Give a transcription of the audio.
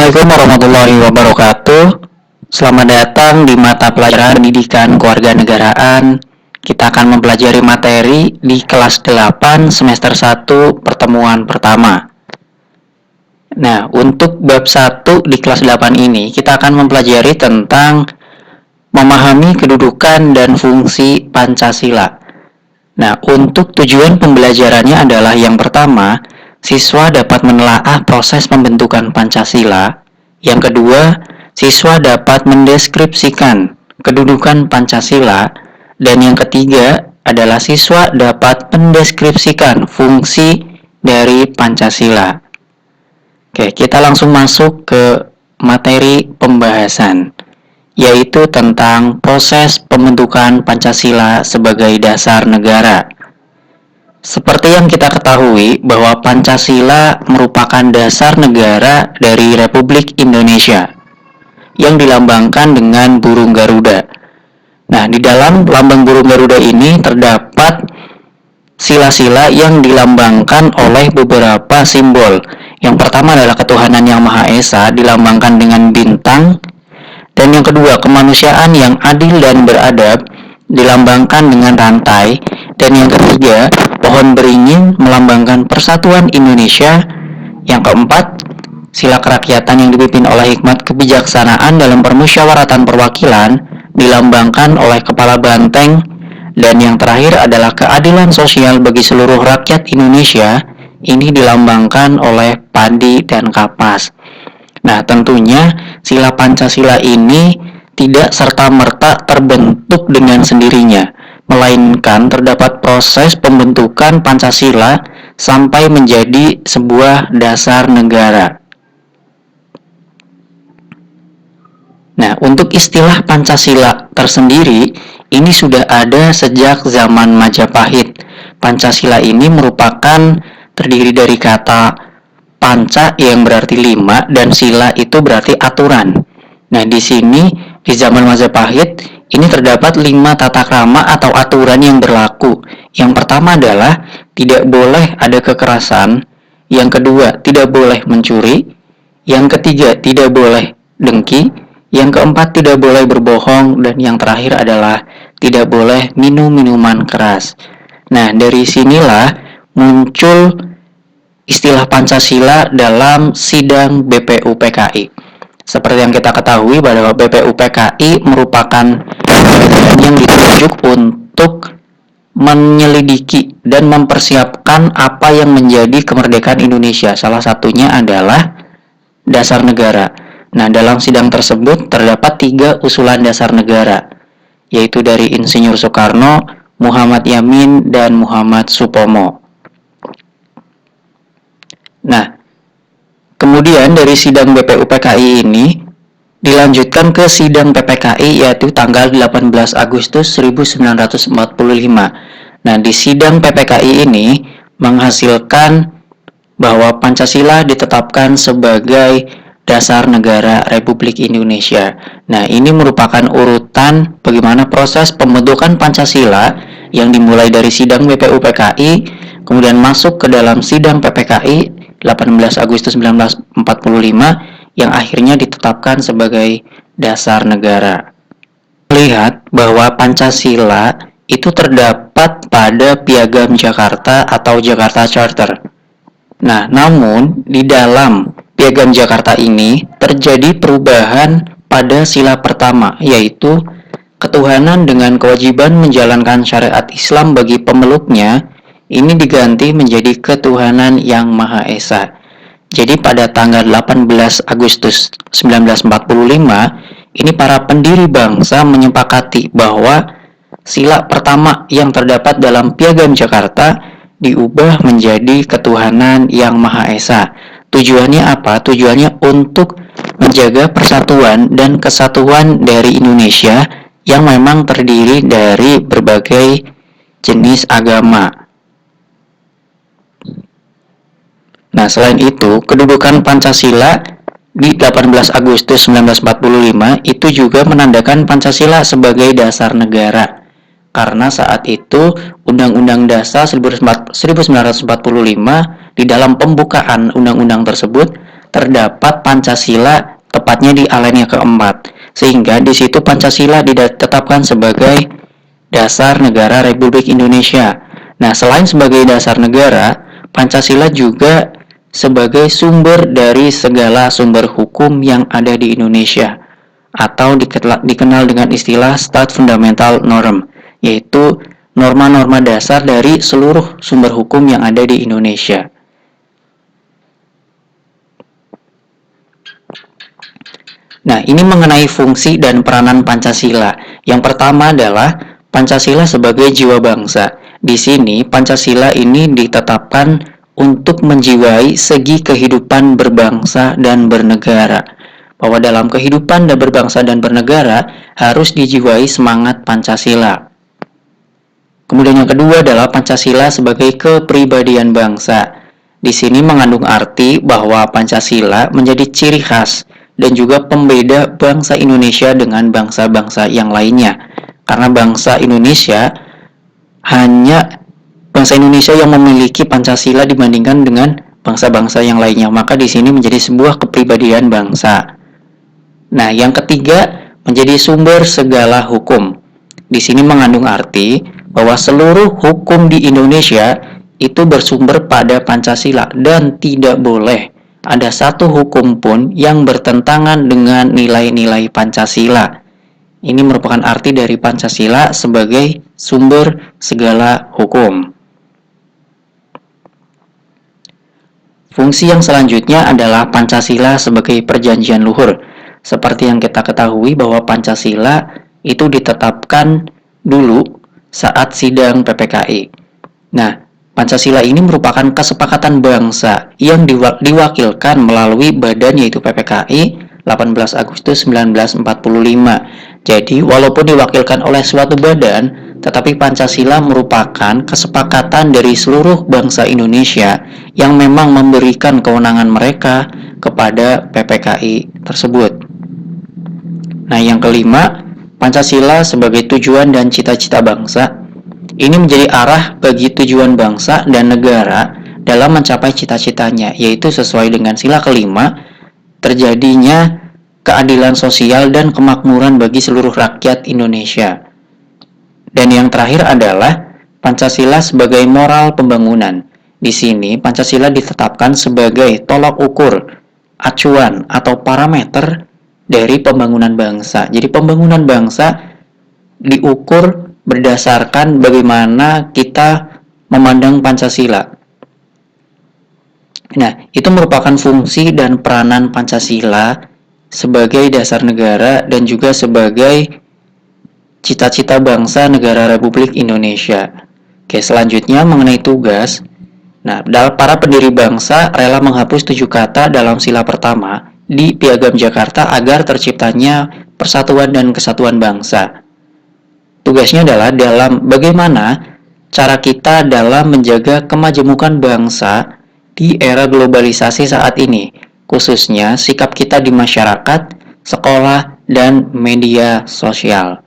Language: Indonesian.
Assalamualaikum warahmatullahi wabarakatuh. Selamat datang di mata pelajaran Pendidikan Kewarganegaraan. Kita akan mempelajari materi di kelas 8 semester 1 pertemuan pertama. Nah, untuk bab 1 di kelas 8 ini kita akan mempelajari tentang memahami kedudukan dan fungsi Pancasila. Nah, untuk tujuan pembelajarannya adalah yang pertama, siswa dapat menelaah proses pembentukan Pancasila. Yang kedua, siswa dapat mendeskripsikan kedudukan Pancasila. Dan yang ketiga adalah siswa dapat mendeskripsikan fungsi dari Pancasila. Oke, kita langsung masuk ke materi pembahasan, yaitu tentang proses pembentukan Pancasila sebagai dasar negara. Seperti yang kita ketahui bahwa Pancasila merupakan dasar negara dari Republik Indonesia yang dilambangkan dengan burung Garuda. Nah, di dalam lambang burung Garuda ini terdapat sila-sila yang dilambangkan oleh beberapa simbol. Yang pertama adalah ketuhanan yang Maha Esa dilambangkan dengan bintang, dan yang kedua kemanusiaan yang adil dan beradab dilambangkan dengan rantai, dan yang ketiga pohon beringin melambangkan persatuan Indonesia. Yang keempat, sila kerakyatan yang dipimpin oleh hikmat kebijaksanaan dalam permusyawaratan perwakilan dilambangkan oleh kepala banteng, dan yang terakhir adalah keadilan sosial bagi seluruh rakyat Indonesia. Ini dilambangkan oleh padi dan kapas. Nah, tentunya sila Pancasila ini tidak serta-merta terbentuk dengan sendirinya, melainkan terdapat proses pembentukan Pancasila sampai menjadi sebuah dasar negara. Nah, untuk istilah Pancasila tersendiri, ini sudah ada sejak zaman Majapahit. Pancasila ini merupakan terdiri dari kata panca yang berarti 5 dan sila itu berarti aturan. Nah, di sini di zaman Majapahit ini terdapat 5 tata krama atau aturan yang berlaku. Yang pertama adalah tidak boleh ada kekerasan. Yang kedua, tidak boleh mencuri. Yang ketiga, tidak boleh dengki. Yang keempat, tidak boleh berbohong. Dan yang terakhir adalah tidak boleh minum minuman keras. Nah, dari sinilah muncul istilah Pancasila dalam sidang BPUPKI. Seperti yang kita ketahui bahwa BPUPKI merupakan badan yang ditunjuk untuk menyelidiki dan mempersiapkan apa yang menjadi kemerdekaan Indonesia. Salah satunya adalah dasar negara. Nah, dalam sidang tersebut terdapat 3 usulan dasar negara, yaitu dari Insinyur Soekarno, Muhammad Yamin, dan Muhammad Supomo. Nah, kemudian dari sidang BPUPKI ini dilanjutkan ke sidang PPKI, yaitu tanggal 18 Agustus 1945. Nah, di sidang PPKI ini menghasilkan bahwa Pancasila ditetapkan sebagai dasar negara Republik Indonesia. Nah, ini merupakan urutan bagaimana proses pembentukan Pancasila yang dimulai dari sidang BPUPKI, kemudian masuk ke dalam sidang PPKI 18 Agustus 1945 yang akhirnya ditetapkan sebagai dasar negara. Lihat bahwa Pancasila itu terdapat pada Piagam Jakarta atau Jakarta Charter. Nah, namun di dalam Piagam Jakarta ini terjadi perubahan pada sila pertama, yaitu ketuhanan dengan kewajiban menjalankan syariat Islam bagi pemeluknya. Ini diganti menjadi ketuhanan yang Maha Esa. Jadi pada tanggal 18 Agustus 1945, ini para pendiri bangsa menyepakati bahwa sila pertama yang terdapat dalam Piagam Jakarta diubah menjadi ketuhanan yang Maha Esa. Tujuannya apa? Tujuannya untuk menjaga persatuan dan kesatuan dari Indonesia yang memang terdiri dari berbagai jenis agama. Nah, selain itu, kedudukan Pancasila di 18 Agustus 1945 itu juga menandakan Pancasila sebagai dasar negara. Karena saat itu Undang-Undang Dasar 1945 di dalam pembukaan undang-undang tersebut terdapat Pancasila tepatnya di alinea keempat. Sehingga di situ Pancasila ditetapkan sebagai dasar negara Republik Indonesia. Nah, selain sebagai dasar negara, Pancasila juga sebagai sumber dari segala sumber hukum yang ada di Indonesia atau dikenal dengan istilah State Fundamental Norm, yaitu norma-norma dasar dari seluruh sumber hukum yang ada di Indonesia. Nah, ini mengenai fungsi dan peranan Pancasila. Yang pertama adalah Pancasila sebagai jiwa bangsa. Di sini Pancasila ini ditetapkan untuk menjiwai segi kehidupan berbangsa dan bernegara. Bahwa dalam kehidupan dan berbangsa dan bernegara harus dijiwai semangat Pancasila. Kemudian yang kedua adalah Pancasila sebagai kepribadian bangsa. Di sini mengandung arti bahwa Pancasila menjadi ciri khas dan juga pembeda bangsa Indonesia dengan bangsa-bangsa yang lainnya. Karena bangsa Indonesia yang memiliki Pancasila dibandingkan dengan bangsa-bangsa yang lainnya. Maka di sini menjadi sebuah kepribadian bangsa. Nah, yang ketiga menjadi sumber segala hukum. Di sini mengandung arti bahwa seluruh hukum di Indonesia itu bersumber pada Pancasila dan tidak boleh ada satu hukum pun yang bertentangan dengan nilai-nilai Pancasila. Ini merupakan arti dari Pancasila sebagai sumber segala hukum. Fungsi yang selanjutnya adalah Pancasila sebagai perjanjian luhur. Seperti yang kita ketahui bahwa Pancasila itu ditetapkan dulu saat sidang PPKI. Nah, Pancasila ini merupakan kesepakatan bangsa yang diwakilkan melalui badan yaitu PPKI 18 Agustus 1945. Jadi, walaupun diwakilkan oleh suatu badan, tetapi Pancasila merupakan kesepakatan dari seluruh bangsa Indonesia yang memang memberikan kewenangan mereka kepada PPKI tersebut. Nah, yang kelima, Pancasila sebagai tujuan dan cita-cita bangsa. Ini menjadi arah bagi tujuan bangsa dan negara dalam mencapai cita-citanya, yaitu sesuai dengan sila kelima, terjadinya keadilan sosial dan kemakmuran bagi seluruh rakyat Indonesia. Dan yang terakhir adalah Pancasila sebagai moral pembangunan. Di sini Pancasila ditetapkan sebagai tolak ukur, acuan atau parameter dari pembangunan bangsa. Jadi pembangunan bangsa diukur berdasarkan bagaimana kita memandang Pancasila. Nah, itu merupakan fungsi dan peranan Pancasila sebagai dasar negara dan juga sebagai cita-cita bangsa negara Republik Indonesia. Oke, selanjutnya mengenai tugas. Nah, para pendiri bangsa rela menghapus 7 kata dalam sila pertama di Piagam Jakarta agar terciptanya persatuan dan kesatuan bangsa. Tugasnya adalah dalam bagaimana cara kita dalam menjaga kemajemukan bangsa di era globalisasi saat ini, khususnya sikap kita di masyarakat, sekolah, dan media sosial.